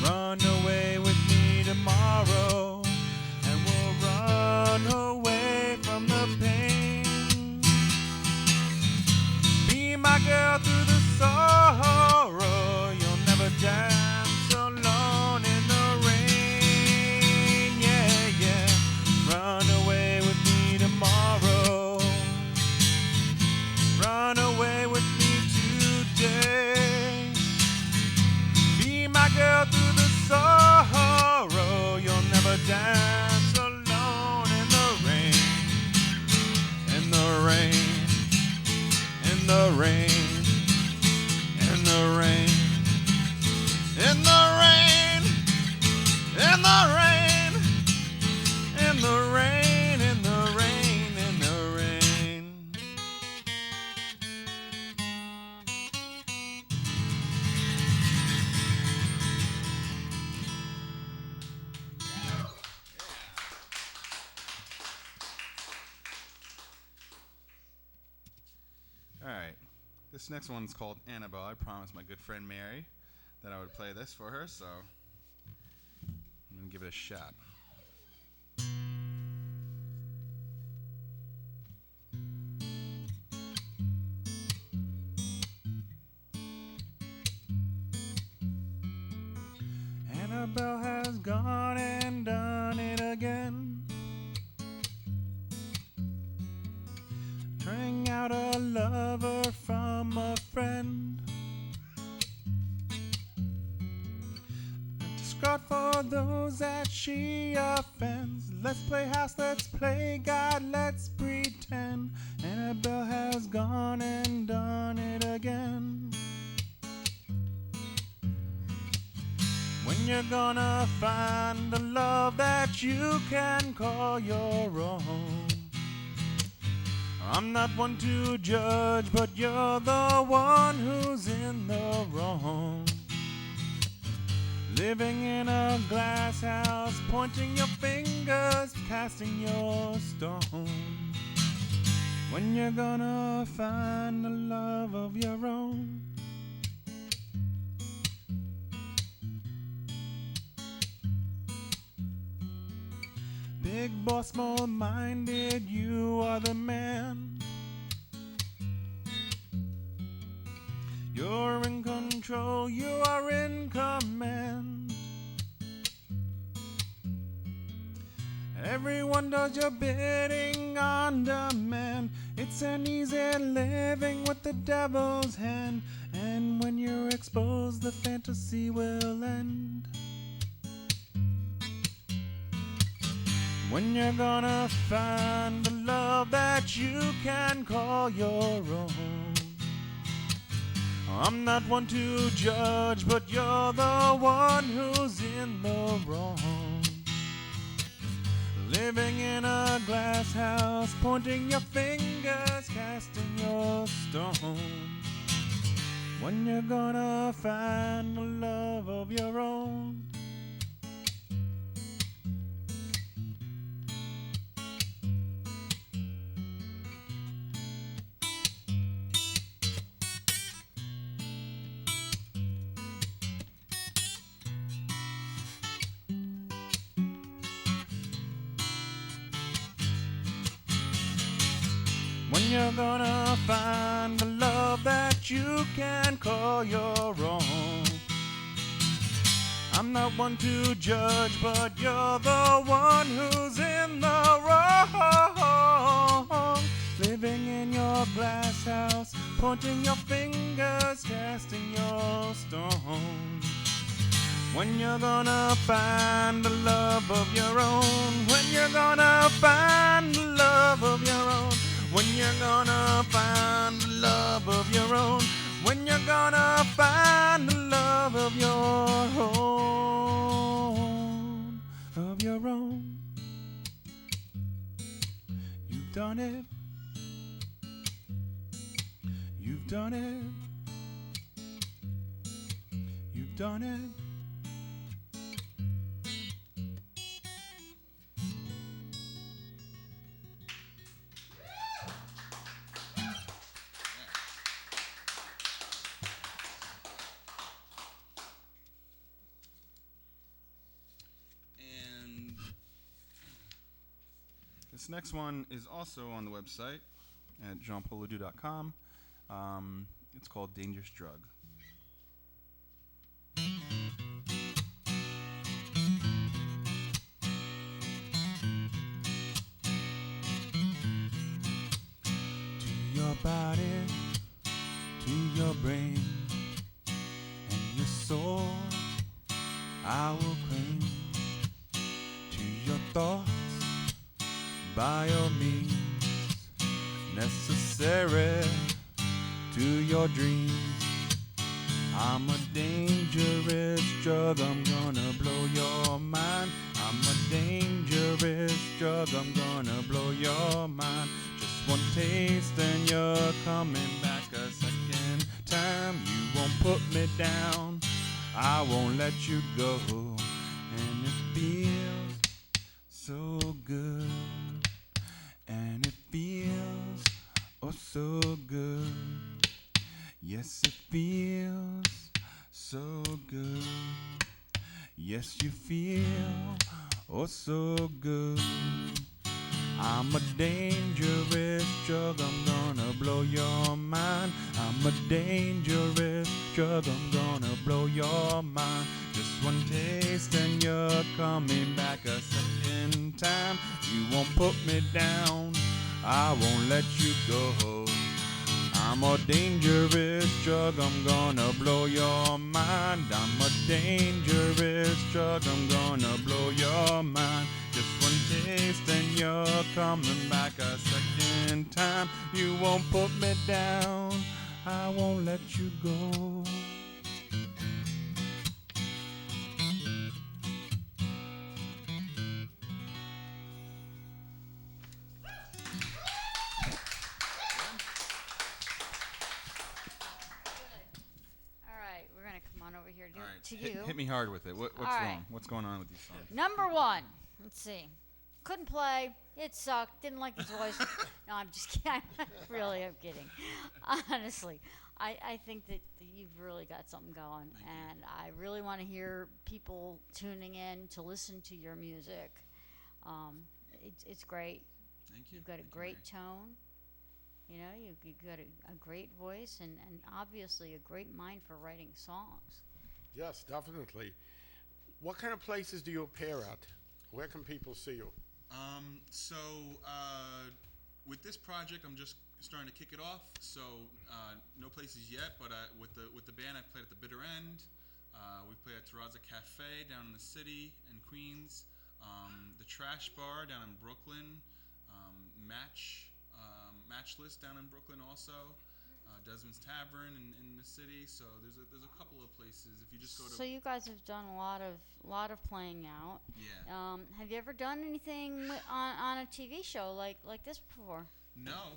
Speaker 3: Run away with me tomorrow, and we'll run away from the pain. Be my girl through the sorrow. You'll never dance alone in the rain. Yeah, yeah. Run away with me tomorrow. Run away with me today. Be my girl through the sorrow. You'll never dance alone in the rain. In the rain. In the rain. In the rain. In the rain. In the rain. In the rain. In the rain. In the rain. All right. This next one's called Annabelle. I promised my good friend Mary that I would play this for her, so I'm going to give it a shot. Annabelle has gone and done it again, turning out a lover from a friend. Distraught for those that she offends. Let's play house, let's play God, let's pretend. Annabelle has gone and done it again. When you're gonna find a love that you can call your own?
Speaker 4: I'm not one to judge, but you're the one who's in the wrong. Living in a glass house, pointing your fingers, casting your stone. When you're gonna find the love of your own? Big boss, small-minded, you are the man. You're in control, you are in command. Everyone does your bidding on demand. It's an easy living with the devil's hand. And when you're exposed, the fantasy will end. When you're gonna find the love that you can call your own? I'm not one to judge, but you're the one who's in the wrong. Living in a glass house, pointing your fingers, casting your stone. When you're gonna find the love of your own? When you're gonna find the love that you can call your own? I'm not one to judge, but you're the one who's in the wrong. Living in your glass house, pointing your fingers, casting your stone. When you're gonna find the love of your own? When you're gonna find the love of your own? When you're gonna find the love of your own? When you're gonna find the love of your own? Of your own? You've done it. You've done it. You've done it. This next one is also on the website at jeanpaulledoux.com. It's called Dangerous Drug. To your body, to your brain, and your soul, I will claim. To your thoughts, by all means necessary to your dreams. I'm a dangerous drug, I'm gonna blow your mind. I'm a dangerous drug, I'm gonna blow your mind. Just one taste and you're coming back a second time. You won't put me down, I won't let you go. And it feels so good. And it feels oh so good. Yes, it feels so good. Yes, you feel oh so good. I'm a dangerous drug, I'm gonna blow your mind. I'm a dangerous drug, I'm gonna blow your mind. Just one taste and you're coming back a second time. You won't put me down, I won't let you go. I'm a dangerous drug, I'm gonna blow your mind. I'm a dangerous drug, I'm gonna blow your mind. Just one taste and you're coming back a second time. You won't put me down, I won't let you go.
Speaker 1: to you.
Speaker 4: Hit me hard with it. What's
Speaker 1: All
Speaker 4: wrong?
Speaker 1: right.
Speaker 4: What's going on with these songs?
Speaker 1: Number one, let's see. Couldn't play. It sucked. Didn't like his voice. No, I'm just kidding. Really, I'm kidding. Honestly, I think that you've really got something going,
Speaker 3: Thank you.
Speaker 1: and I really want to hear people tuning in to listen to your music. It's great.
Speaker 3: Thank you.
Speaker 1: You've got a
Speaker 3: Thank you,
Speaker 1: great
Speaker 3: Mary.
Speaker 1: tone. You know, you've got a great voice and obviously a great mind for writing songs.
Speaker 2: Yes, definitely. What kind of places do you appear at? Where can people see you?
Speaker 3: So with this project, I'm just starting to kick it off. So no places yet, but with the band, I played at the Bitter End. We played at Terrazza Cafe down in the city in Queens. The Trash Bar down in Brooklyn. Matchless down in Brooklyn also. Desmond's Tavern in the city. So there's a couple of places. If you just go to
Speaker 1: So you guys have done a lot of playing out.
Speaker 3: yeah.
Speaker 1: Have you ever done anything on a TV show like this before?
Speaker 3: No,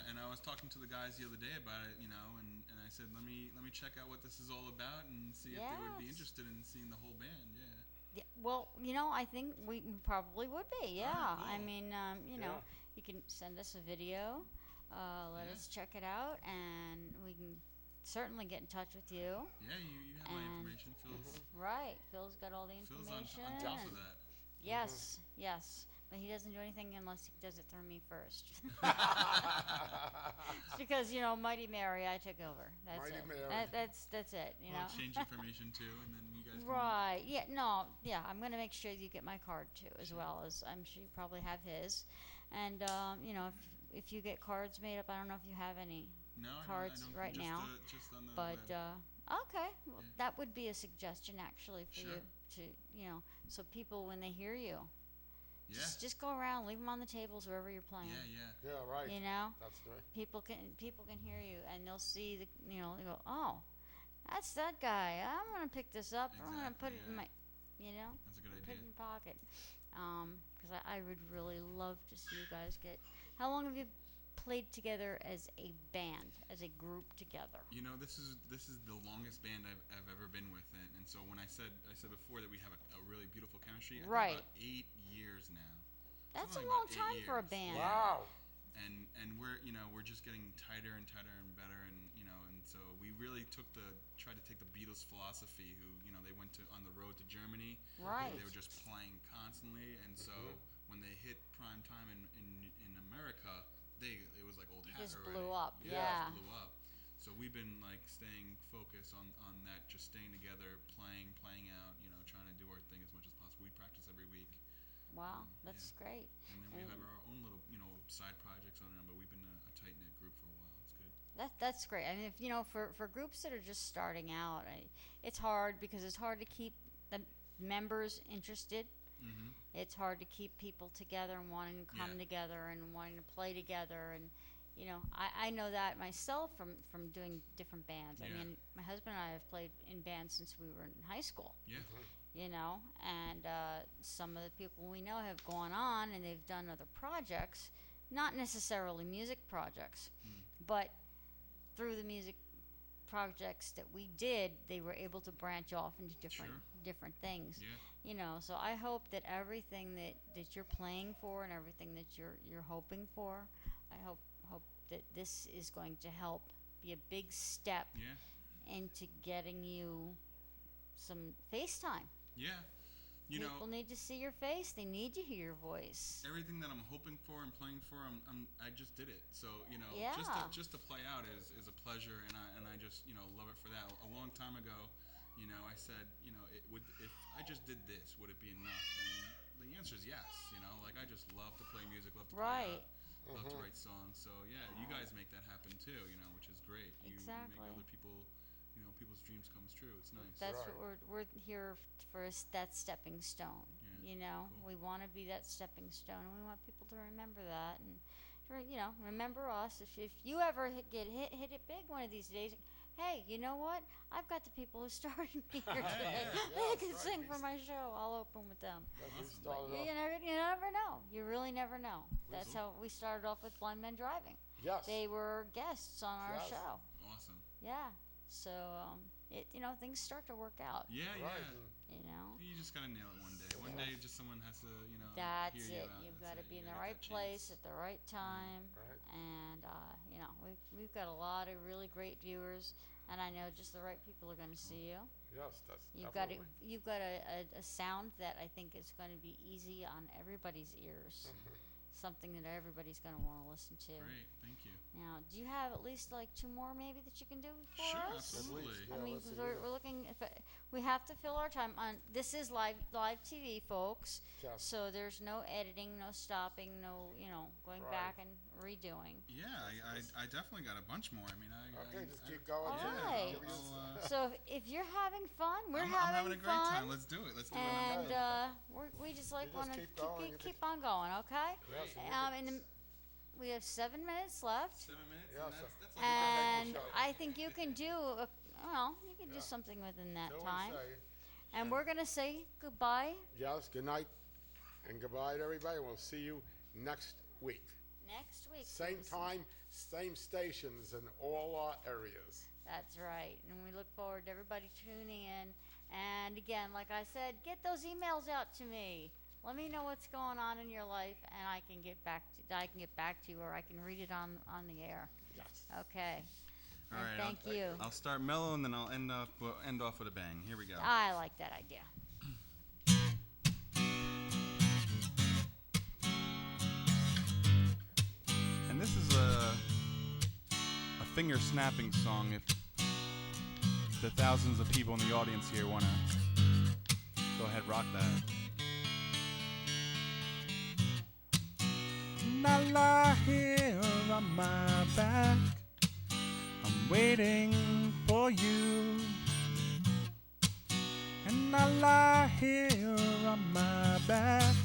Speaker 3: and I was talking to the guys the other day about it, and I said let me check out what this is all about and see if they would be
Speaker 1: Yes.
Speaker 3: interested in seeing the whole band. Yeah.
Speaker 1: Yeah, well, I think we probably would be. Yeah, I
Speaker 3: cool.
Speaker 1: mean,
Speaker 2: Yeah.
Speaker 1: you can send us a video, let
Speaker 3: Yeah.
Speaker 1: us check it out, and we can certainly get in touch with you.
Speaker 3: Yeah, you have my
Speaker 1: And-
Speaker 3: information. Phil's
Speaker 1: Right, Phil's got all the
Speaker 3: Phil's
Speaker 1: information.
Speaker 3: on top of
Speaker 1: and-
Speaker 3: that.
Speaker 1: Yes, yes, but he doesn't do anything unless he does it through me first. It's because Mighty Mary, I took over. That's
Speaker 2: Mighty
Speaker 1: it.
Speaker 2: Mary.
Speaker 1: That's it.
Speaker 3: We'll exchange information too, and then you guys.
Speaker 1: Right. Yeah. No. Yeah. I'm gonna make sure you get my card too, as well as I'm sure you probably have his. And if you get cards made up, I don't know if you have any,
Speaker 3: Can, no,
Speaker 1: cards
Speaker 3: I don't,
Speaker 1: right
Speaker 3: just,
Speaker 1: now,
Speaker 3: just on the
Speaker 1: but
Speaker 3: web.
Speaker 1: okay. Well,
Speaker 3: Yeah.
Speaker 1: that would be a suggestion actually for
Speaker 3: Sure.
Speaker 1: you to so people when they hear you,
Speaker 3: yeah.
Speaker 1: just go around, leave them on the tables wherever you're playing.
Speaker 3: Yeah.
Speaker 2: Yeah, right.
Speaker 1: You know,
Speaker 2: That's right.
Speaker 1: people can hear you and they'll see they go, oh, that's that guy. I'm gonna pick this up. I'm gonna put
Speaker 3: Exactly,
Speaker 1: it in my,
Speaker 3: That's a good
Speaker 1: put it
Speaker 3: idea.
Speaker 1: in your pocket. Because I would really love to see you guys get. How long have you played together as a band, as a group together?
Speaker 3: This is the longest band I've ever been with, and so when I said before that we have a really beautiful chemistry. I think
Speaker 1: Right.
Speaker 3: About 8 years now.
Speaker 1: That's a
Speaker 3: Something
Speaker 1: long
Speaker 3: like
Speaker 1: time
Speaker 3: 8
Speaker 1: for a
Speaker 3: years.
Speaker 1: band.
Speaker 3: Yeah.
Speaker 2: Wow.
Speaker 3: And we're just getting tighter and tighter and better, and so we really tried to take the Beatles philosophy, who they went on the road to Germany.
Speaker 1: Right.
Speaker 3: They were just playing constantly, and so when they hit prime time in America, it was like old hat
Speaker 1: Just
Speaker 3: already.
Speaker 1: blew up.
Speaker 3: It
Speaker 1: Yeah.
Speaker 3: just blew up. So we've been like staying focused on that, just staying together, playing out, trying to do our thing as much as possible. We practice every week,
Speaker 1: Wow, that's great.
Speaker 3: and then we
Speaker 1: And-
Speaker 3: have our own little side projects on it. But we've been a tight knit group for a while. It's good.
Speaker 1: That's great. I mean, if for groups that are just starting out, it's hard because it's hard to keep the members interested.
Speaker 3: Mm-hmm.
Speaker 1: It's hard to keep people together and wanting to come
Speaker 3: Yeah.
Speaker 1: together and wanting to play together. And I know that myself from doing different bands. I
Speaker 3: Yeah.
Speaker 1: mean, my husband and I have played in bands since we were in high school.
Speaker 3: Yeah.
Speaker 1: And some of the people we know have gone on and they've done other projects, not necessarily music projects, but through the music projects that we did, they were able to branch off into different things.
Speaker 3: Yeah.
Speaker 1: So I hope that everything that you're playing for and everything that you're hoping for, I hope that this is going to help be a big step
Speaker 3: Yeah.
Speaker 1: into getting you some FaceTime.
Speaker 3: Yeah.
Speaker 1: People need to see your face. They need to hear your voice.
Speaker 3: Everything that I'm hoping for and playing for, I just did it. So
Speaker 1: Yeah.
Speaker 3: just to play out is a pleasure, and I just love it for that. A long time ago, I said if I just did this, would it be enough? And the answer is yes. Like I just love to play music, love to play out, love to write songs. So yeah, you guys make that happen too. Which is great. You
Speaker 1: Exactly.
Speaker 3: make other people, people's dreams come true. It's nice.
Speaker 1: That's
Speaker 2: Right.
Speaker 1: what we're here for, is that stepping stone.
Speaker 3: Yeah, cool.
Speaker 1: We want to be that stepping stone, and we want people to remember that, and remember us. If you ever hit it big one of these days, hey, you know what? I've got the people who started me here today. They can
Speaker 2: that's
Speaker 1: sing
Speaker 2: right.
Speaker 1: for my show. I'll open with them.
Speaker 2: That's what we
Speaker 3: Awesome.
Speaker 2: started off.
Speaker 1: You never know. You really never know. That's how we started off with Blind Men Driving.
Speaker 2: Yes.
Speaker 1: They were guests on our
Speaker 2: Yes.
Speaker 1: show.
Speaker 3: Awesome.
Speaker 1: Yeah. So things start to work out.
Speaker 3: Yeah,
Speaker 5: Right.
Speaker 3: yeah.
Speaker 1: You know,
Speaker 3: You just gotta nail it one day. One day, just someone has to,
Speaker 1: that's
Speaker 3: hear you
Speaker 1: it.
Speaker 3: out.
Speaker 1: You've
Speaker 3: That's
Speaker 1: got to
Speaker 3: it.
Speaker 1: be in
Speaker 3: You
Speaker 1: the
Speaker 3: gotta
Speaker 1: right
Speaker 3: get that
Speaker 1: place
Speaker 3: chance.
Speaker 1: at the right time.
Speaker 5: Right.
Speaker 1: And we've got a lot of really great viewers, and I know just the right people are going to see you.
Speaker 5: Yes, that's
Speaker 1: You've got
Speaker 5: definitely.
Speaker 1: you've got a sound that I think is going to be easy on everybody's ears. Something that everybody's going to want to listen to.
Speaker 3: Great, thank you.
Speaker 1: Now, do you have at least like 2 more maybe that you can do for
Speaker 3: Sure,
Speaker 1: us?
Speaker 3: absolutely.
Speaker 5: Yeah,
Speaker 1: I mean,
Speaker 5: let's see
Speaker 1: 'cause
Speaker 5: what
Speaker 1: we're looking. We have to fill our time on. This is live TV, folks.
Speaker 5: Yes.
Speaker 1: So there's no editing, no stopping, no going
Speaker 5: Right.
Speaker 1: back and redoing.
Speaker 3: Yeah, I definitely got a bunch more. I mean,
Speaker 5: Okay, just keep going.
Speaker 1: All
Speaker 3: Yeah,
Speaker 1: right.
Speaker 5: Give us-
Speaker 1: So if you're having fun, we're
Speaker 3: I'm
Speaker 1: having
Speaker 3: a great
Speaker 1: fun.
Speaker 3: time. Let's do it. Let's do it.
Speaker 1: And we just like
Speaker 5: You just
Speaker 1: want to
Speaker 5: keep going, you
Speaker 1: keep on going, okay?
Speaker 5: Yes, and you
Speaker 1: We have 7 minutes left,
Speaker 3: 7 minutes.
Speaker 5: Yeah,
Speaker 3: and
Speaker 5: so-
Speaker 3: that's like
Speaker 1: and
Speaker 5: show.
Speaker 1: I think you can do you can do
Speaker 5: Yeah.
Speaker 1: something within that
Speaker 5: So we
Speaker 1: time.
Speaker 5: say,
Speaker 1: And we're gonna say goodbye
Speaker 5: yes, good night and goodbye to everybody. We'll see you next week.
Speaker 1: next week.
Speaker 5: Same
Speaker 1: folks.
Speaker 5: time, same stations in all our areas.
Speaker 1: That's right, and we look forward to everybody tuning in. And again, like I said, get those emails out to me. Let me know what's going on in your life, and I can get back to you, or I can read it on the air.
Speaker 5: Yes.
Speaker 1: Okay.
Speaker 3: All
Speaker 1: And
Speaker 3: right,
Speaker 1: thank you.
Speaker 3: I'll start mellow and then I'll end off with a bang. Here we go.
Speaker 1: I like that idea.
Speaker 3: And this is a finger snapping song. If the thousands of people in the audience here wanna go ahead, rock that. And I lie here on my back. I'm waiting for you. And I lie here on my back,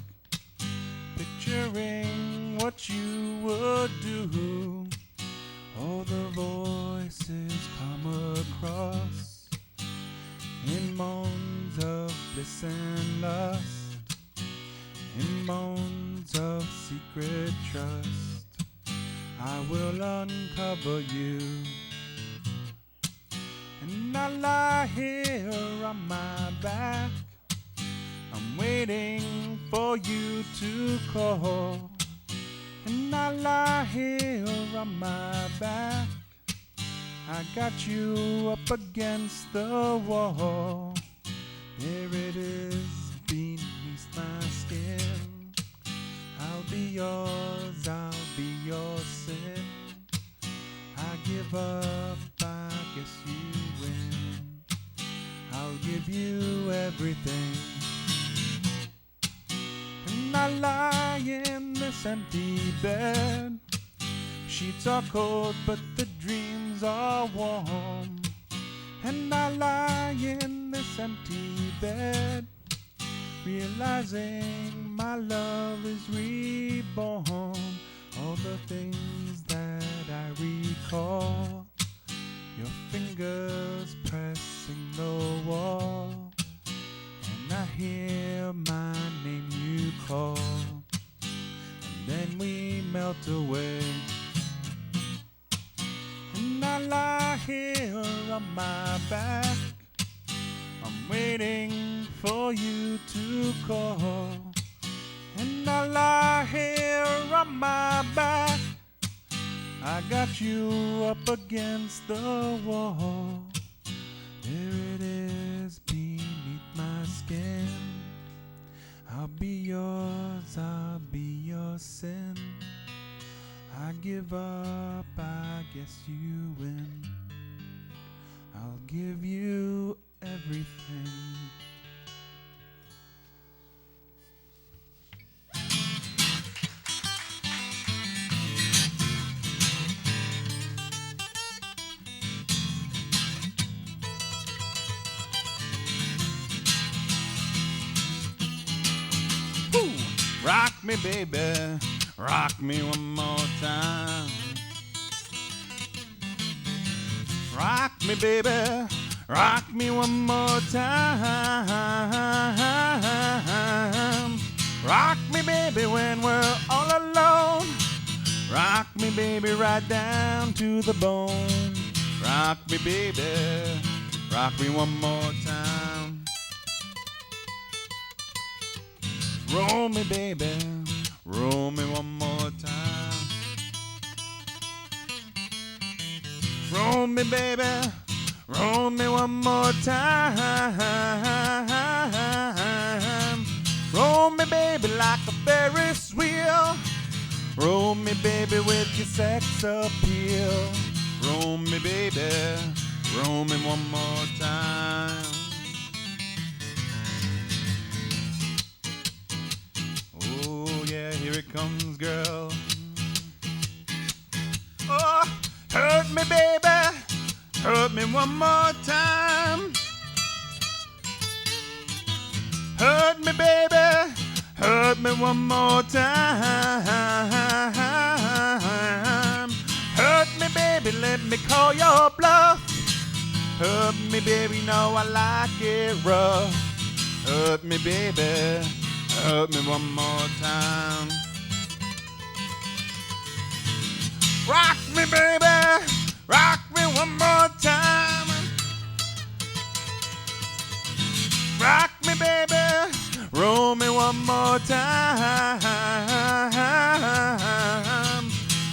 Speaker 3: picturing what you would do. All the voices come across in moans of bliss and lust, in moans of secret trust. I will uncover you. And I lie here on my back. I'm waiting for you to call. And I lie here on my back. I got you up against the wall. There it is beneath my skin. I'll be yours, I'll be your sin. I give up, I guess you win. I'll give you everything. And I lie in this empty bed. Sheets are cold, but the dreams are warm. And I lie in this empty bed, realizing my love is reborn. All the things that I recall, your fingers pressing the wall, and I hear my name you call, and then we melt away. And I lie here on my back. I'm waiting for you to call. And I lie here on my back. I got you up against the wall. There it is beneath my skin. I'll be yours, I'll be your sin. I give up, I guess you win. I'll give you everything. Woo! Rock me, baby, rock me one more time. Rock me, baby, rock me one more time. Rock me, baby, when we're all alone. Rock me, baby, right down to the bone. Rock me, baby,
Speaker 4: rock me one more time. Roll me, baby, roll me one more time. Roll me, baby, roll me one more time. Roll me, baby, like a Ferris wheel. Roll me, baby, with your sex appeal. Roll me, baby, roll me one more time. Oh, yeah, here it comes, girl. Oh, hurt me, baby, hurt me one more time. Hurt me, baby, hurt me one more time. Hurt me, baby, let me call your bluff. Hurt me, baby, know I like it rough. Hurt me, baby, hurt me one more time. Rock me, baby, rock me one more time. Rock me, baby, roll me one more time.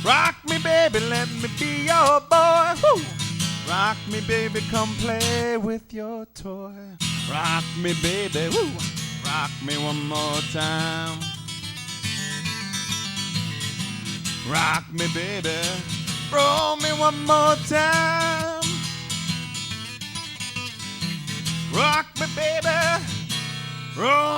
Speaker 4: Rock me, baby, let me be your boy. Woo! Rock me, baby, come play with your toy. Rock me, baby, woo! Rock me one more time. Rock me, baby, roll me one more time. Rock me, baby, roll me.